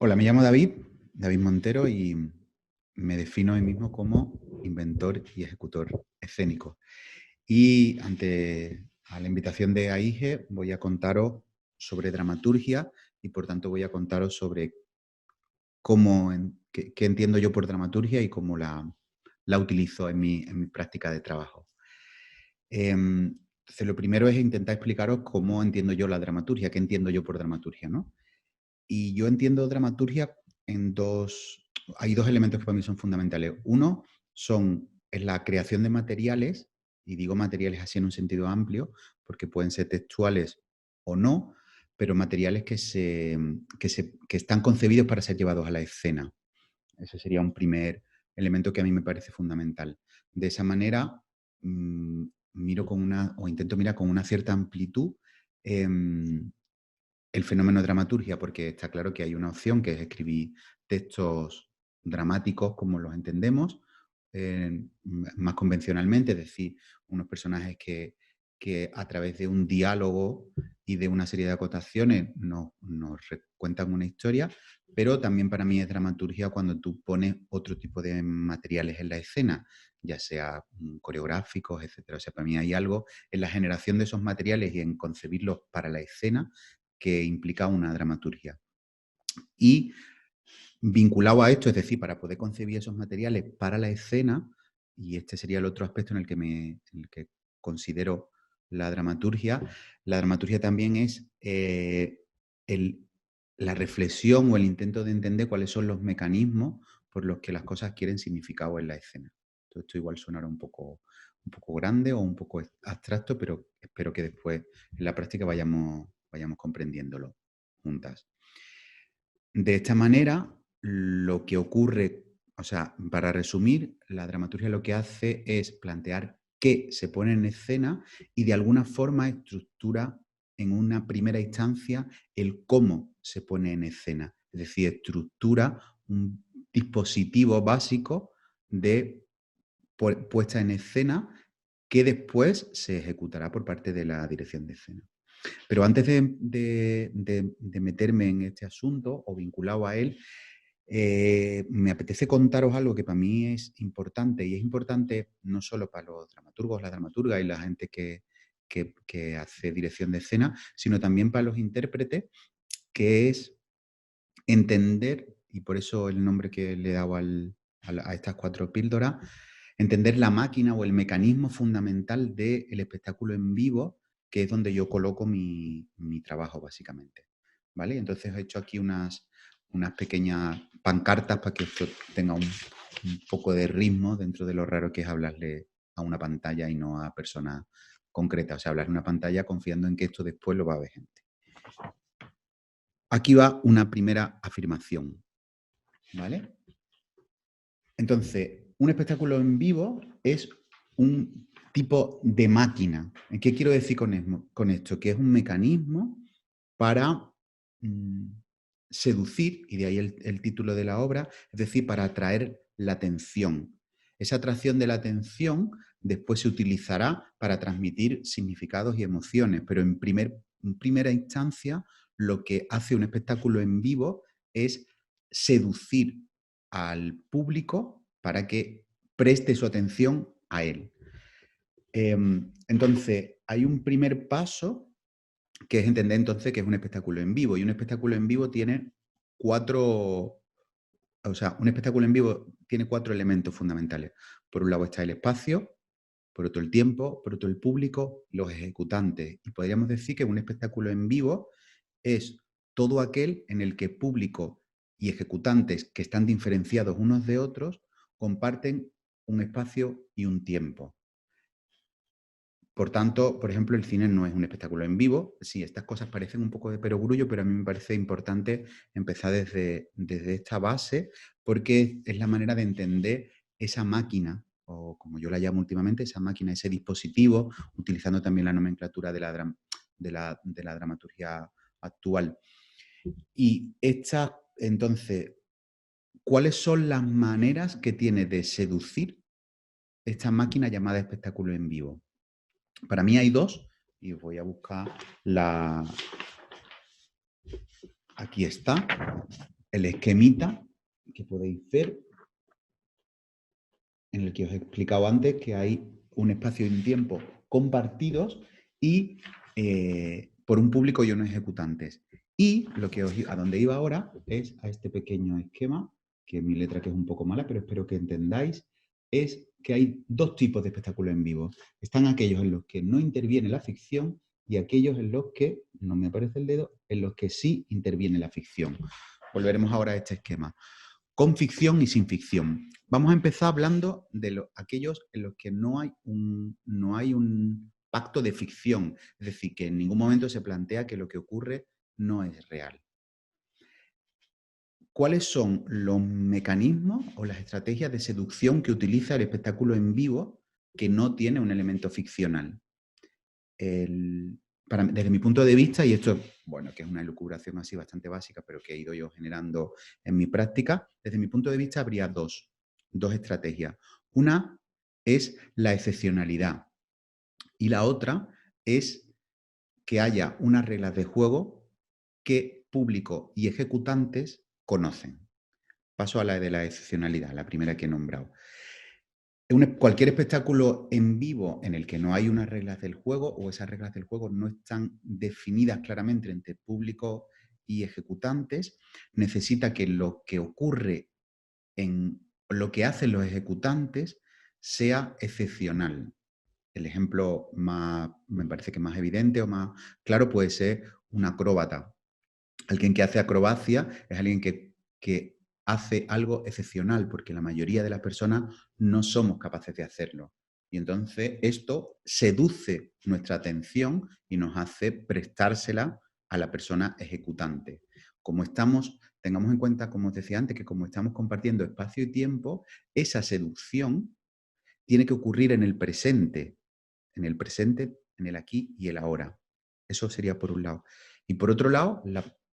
Hola, me llamo David Montero, y me defino a mí mismo como inventor y ejecutor escénico. Y ante a la invitación de AIGE voy a contaros sobre dramaturgia y por tanto voy a contaros sobre qué entiendo yo por dramaturgia y cómo la utilizo en mi práctica de trabajo. Entonces, lo primero es intentar explicaros cómo entiendo yo la dramaturgia, qué entiendo yo por dramaturgia, ¿no? Y yo entiendo dramaturgia en hay dos elementos que para mí son fundamentales. Uno es la creación de materiales, y digo materiales así en un sentido amplio, porque pueden ser textuales o no, pero materiales que están concebidos para ser llevados a la escena. Ese sería un primer elemento que a mí me parece fundamental. De esa manera, intento mirar con una cierta amplitud el fenómeno de dramaturgia, porque está claro que hay una opción que es escribir textos dramáticos como los entendemos, más convencionalmente, es decir, unos personajes que a través de un diálogo y de una serie de acotaciones nos cuentan una historia, pero también para mí es dramaturgia cuando tú pones otro tipo de materiales en la escena, ya sea coreográficos, etcétera. O sea, para mí hay algo en la generación de esos materiales y en concebirlos para la escena que implica una dramaturgia. Y vinculado a esto, es decir, para poder concebir esos materiales para la escena, y este sería el otro aspecto en el que considero la dramaturgia también es la reflexión o el intento de entender cuáles son los mecanismos por los que las cosas quieren significado en la escena. Todo esto igual sonará un poco grande o un poco abstracto, pero espero que después en la práctica vayamos comprendiéndolo juntas. De esta manera, lo que ocurre, o sea, para resumir, la dramaturgia lo que hace es plantear qué se pone en escena y de alguna forma estructura en una primera instancia el cómo se pone en escena. Es decir, estructura un dispositivo básico de puesta en escena que después se ejecutará por parte de la dirección de escena. Pero antes de meterme en este asunto o vinculado a él, me apetece contaros algo que para mí es importante, y es importante no solo para los dramaturgos, la dramaturga y la gente que hace dirección de escena, sino también para los intérpretes, que es entender, y por eso el nombre que le he dado a estas 4 píldoras, entender la máquina o el mecanismo fundamental del espectáculo en vivo, que es donde yo coloco mi trabajo, básicamente. ¿Vale? Entonces he hecho aquí unas pequeñas pancartas para que esto tenga un poco de ritmo dentro de lo raro que es hablarle a una pantalla y no a personas concretas. O sea, hablar en una pantalla confiando en que esto después lo va a ver gente. Aquí va una primera afirmación, ¿vale? Entonces, un espectáculo en vivo es un tipo de máquina. ¿Qué quiero decir con esto? Que es un mecanismo para seducir, y de ahí el título de la obra, es decir, para atraer la atención. Esa atracción de la atención después se utilizará para transmitir significados y emociones, pero en primera instancia lo que hace un espectáculo en vivo es seducir al público para que preste su atención a él. Entonces, hay un primer paso que es entender entonces que es un espectáculo en vivo, y un espectáculo en vivo tiene un espectáculo en vivo tiene 4 elementos fundamentales. Por un lado está el espacio, por otro el tiempo, por otro el público, los ejecutantes. Y podríamos decir que un espectáculo en vivo es todo aquel en el que público y ejecutantes que están diferenciados unos de otros comparten un espacio y un tiempo. Por tanto, por ejemplo, el cine no es un espectáculo en vivo. Sí, estas cosas parecen un poco de perogrullo, pero a mí me parece importante empezar desde esta base, porque es la manera de entender esa máquina, o como yo la llamo últimamente, esa máquina, ese dispositivo, utilizando también la nomenclatura de la dramaturgia actual. Y entonces, ¿cuáles son las maneras que tiene de seducir esta máquina llamada espectáculo en vivo? Para mí hay 2, y voy a buscar Aquí está. el esquemita que podéis ver, en el que os he explicado antes que hay un espacio y un tiempo compartidos y por un público y unos ejecutantes. Y a donde iba ahora es a este pequeño esquema, que mi letra que es un poco mala, pero espero que entendáis, es que hay dos tipos de espectáculos en vivo. Están aquellos en los que no interviene la ficción y aquellos en los que, no me aparece el dedo, en los que sí interviene la ficción. Volveremos ahora a este esquema. Con ficción y sin ficción. Vamos a empezar hablando de aquellos en los que no hay un pacto de ficción, es decir, que en ningún momento se plantea que lo que ocurre no es real. ¿Cuáles son los mecanismos o las estrategias de seducción que utiliza el espectáculo en vivo que no tiene un elemento ficcional? Desde mi punto de vista, y esto, bueno, que es una elucubración así bastante básica, pero que he ido yo generando en mi práctica, desde mi punto de vista habría dos estrategias. Una es la excepcionalidad y la otra es que haya unas reglas de juego que público y ejecutantes conocen. Paso a la de la excepcionalidad, la primera que he nombrado. Cualquier espectáculo en vivo en el que no hay unas reglas del juego o esas reglas del juego no están definidas claramente entre público y ejecutantes, necesita que lo que ocurre en lo que hacen los ejecutantes sea excepcional. El ejemplo me parece que más evidente o más claro puede ser un acróbata. Alguien que hace acrobacia es alguien que hace algo excepcional, porque la mayoría de las personas no somos capaces de hacerlo. Y entonces esto seduce nuestra atención y nos hace prestársela a la persona ejecutante. Tengamos en cuenta, como os decía antes, que como estamos compartiendo espacio y tiempo, esa seducción tiene que ocurrir en el presente, en el aquí y el ahora. Eso sería por un lado. Y por otro lado,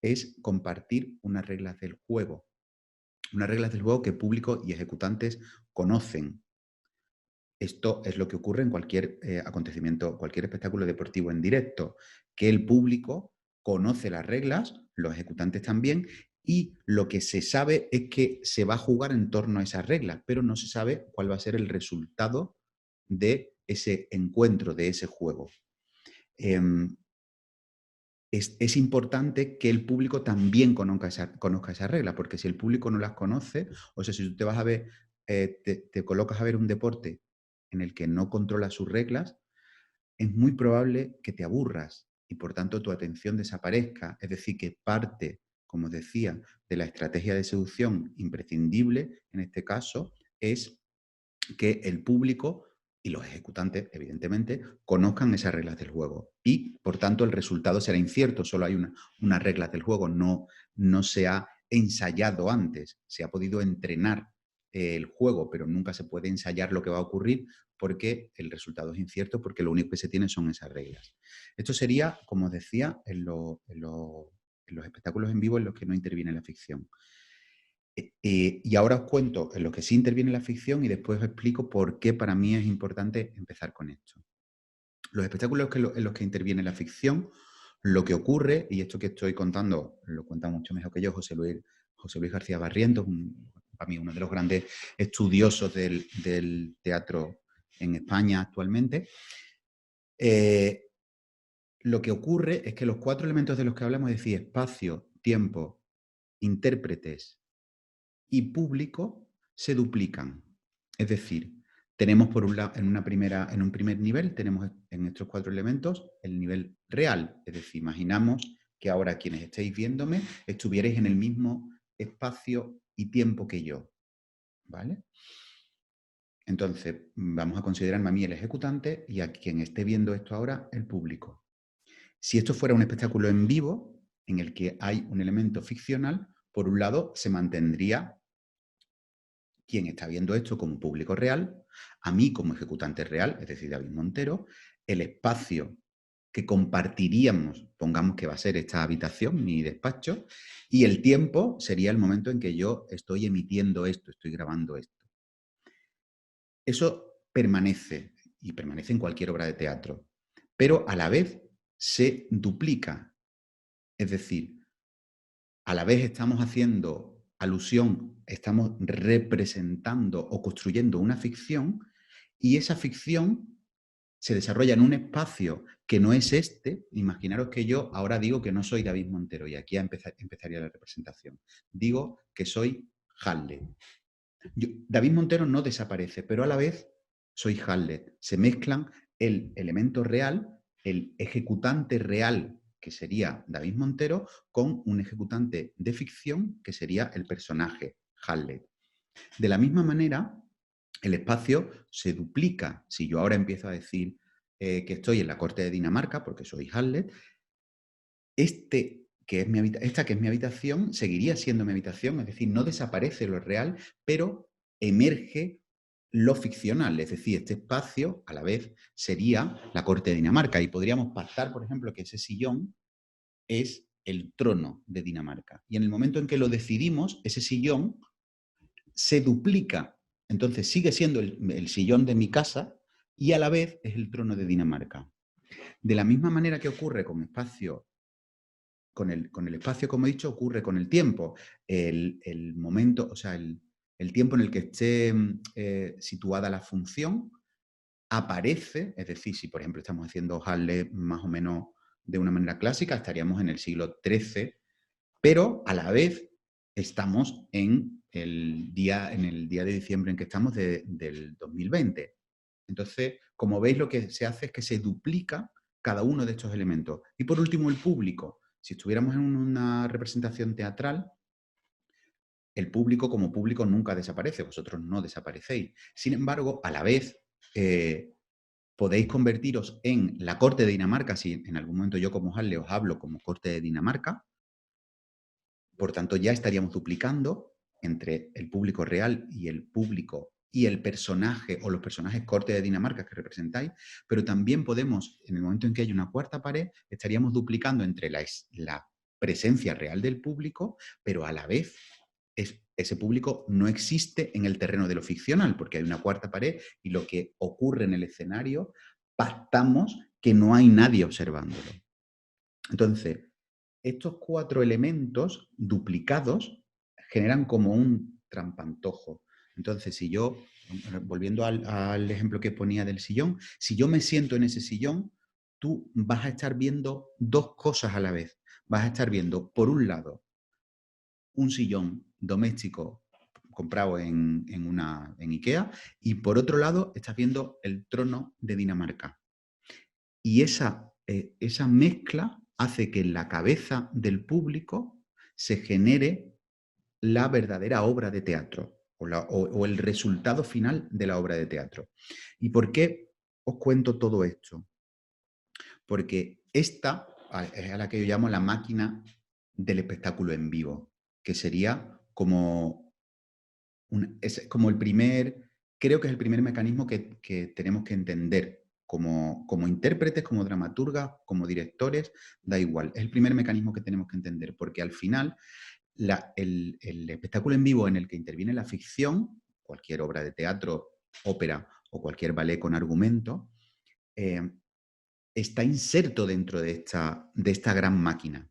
es compartir unas reglas del juego. Unas reglas del juego que público y ejecutantes conocen. Esto es lo que ocurre en cualquier acontecimiento, cualquier espectáculo deportivo en directo, que el público conoce las reglas, los ejecutantes también, y lo que se sabe es que se va a jugar en torno a esas reglas, pero no se sabe cuál va a ser el resultado de ese encuentro, de ese juego. Es importante que el público también conozca esa regla, porque si el público no las conoce, o sea, si tú te vas a ver, te colocas a ver un deporte en el que no controlas sus reglas, es muy probable que te aburras y por tanto tu atención desaparezca. Es decir, que parte, como os decía, de la estrategia de seducción imprescindible en este caso es que el público y los ejecutantes, evidentemente, conozcan esas reglas del juego. Y, por tanto, el resultado será incierto. Solo hay unas reglas del juego. No se ha ensayado antes. Se ha podido entrenar el juego, pero nunca se puede ensayar lo que va a ocurrir porque el resultado es incierto, porque lo único que se tiene son esas reglas. Esto sería, como os decía, en los espectáculos en vivo en los que no interviene la ficción. Y ahora os cuento en lo que sí interviene la ficción y después os explico por qué para mí es importante empezar con esto. Los espectáculos en los que interviene la ficción, lo que ocurre, y esto que estoy contando lo cuenta mucho mejor que yo José Luis García Barrientos, para mí uno de los grandes estudiosos del teatro en España actualmente. Lo que ocurre es que los cuatro elementos de los que hablamos, es decir, espacio, tiempo, intérpretes y público se duplican. Es decir, tenemos por un lado, en un primer nivel, tenemos en estos cuatro elementos el nivel real. Es decir, imaginamos que ahora quienes estéis viéndome estuvierais en el mismo espacio y tiempo que yo. ¿Vale? Entonces, vamos a considerarme a mí el ejecutante y a quien esté viendo esto ahora, el público. Si esto fuera un espectáculo en vivo, en el que hay un elemento ficcional, por un lado se mantendría quien está viendo esto como público real, a mí como ejecutante real, es decir, David Montero, el espacio que compartiríamos, pongamos que va a ser esta habitación, mi despacho, y el tiempo sería el momento en que yo estoy emitiendo esto, estoy grabando esto. Eso permanece, y permanece en cualquier obra de teatro, pero a la vez se duplica. Es decir, a la vez estamos haciendo alusión, estamos representando o construyendo una ficción, y esa ficción se desarrolla en un espacio que no es este. Imaginaros que yo ahora digo que no soy David Montero, y aquí empezaría la representación. Digo que soy Hamlet. David Montero no desaparece, pero a la vez soy Hamlet. Se mezclan el elemento real, el ejecutante real, que sería David Montero, con un ejecutante de ficción, que sería el personaje Hamlet. De la misma manera, el espacio se duplica. Si yo ahora empiezo a decir que estoy en la corte de Dinamarca, porque soy Hamlet, esta que es mi habitación seguiría siendo mi habitación, es decir, no desaparece lo real, pero emerge lo ficcional, es decir, este espacio a la vez sería la corte de Dinamarca, y podríamos pactar, por ejemplo, que ese sillón es el trono de Dinamarca, y en el momento en que lo decidimos, ese sillón se duplica, entonces sigue siendo el sillón de mi casa y a la vez es el trono de Dinamarca. De la misma manera que ocurre con espacio, con el espacio, como he dicho, ocurre con el tiempo. El momento, o sea, el tiempo en el que esté situada la función aparece, es decir, si por ejemplo estamos haciendo Harley más o menos de una manera clásica, estaríamos en el siglo XIII, pero a la vez estamos en el día de diciembre en que estamos del 2020. Entonces, como veis, lo que se hace es que se duplica cada uno de estos elementos. Y por último, el público. Si estuviéramos en una representación teatral, el público como público nunca desaparece, vosotros no desaparecéis. Sin embargo, a la vez, podéis convertiros en la corte de Dinamarca, si en algún momento yo como Halle os hablo como corte de Dinamarca. Por tanto, ya estaríamos duplicando entre el público real y el público y el personaje o los personajes corte de Dinamarca que representáis, pero también podemos, en el momento en que hay una cuarta pared, estaríamos duplicando entre la presencia real del público, pero a la vez ese público no existe en el terreno de lo ficcional, porque hay una cuarta pared y lo que ocurre en el escenario, pactamos que no hay nadie observándolo. Entonces, estos 4 elementos duplicados generan como un trampantojo. Entonces, si yo, volviendo al ejemplo que ponía del sillón, si yo me siento en ese sillón, tú vas a estar viendo 2 cosas a la vez. Vas a estar viendo, por un lado, un sillón doméstico comprado en IKEA, y por otro lado estás viendo el trono de Dinamarca. Y esa mezcla hace que en la cabeza del público se genere la verdadera obra de teatro o el resultado final de la obra de teatro. ¿Y por qué os cuento todo esto? Porque esta es a la que yo llamo la máquina del espectáculo en vivo, que sería como, es como el primer, creo que es el primer mecanismo que tenemos que entender como intérpretes, como dramaturgas, como directores, da igual. Es el primer mecanismo que tenemos que entender, porque al final el espectáculo en vivo en el que interviene la ficción, cualquier obra de teatro, ópera o cualquier ballet con argumento, está inserto dentro de esta gran máquina.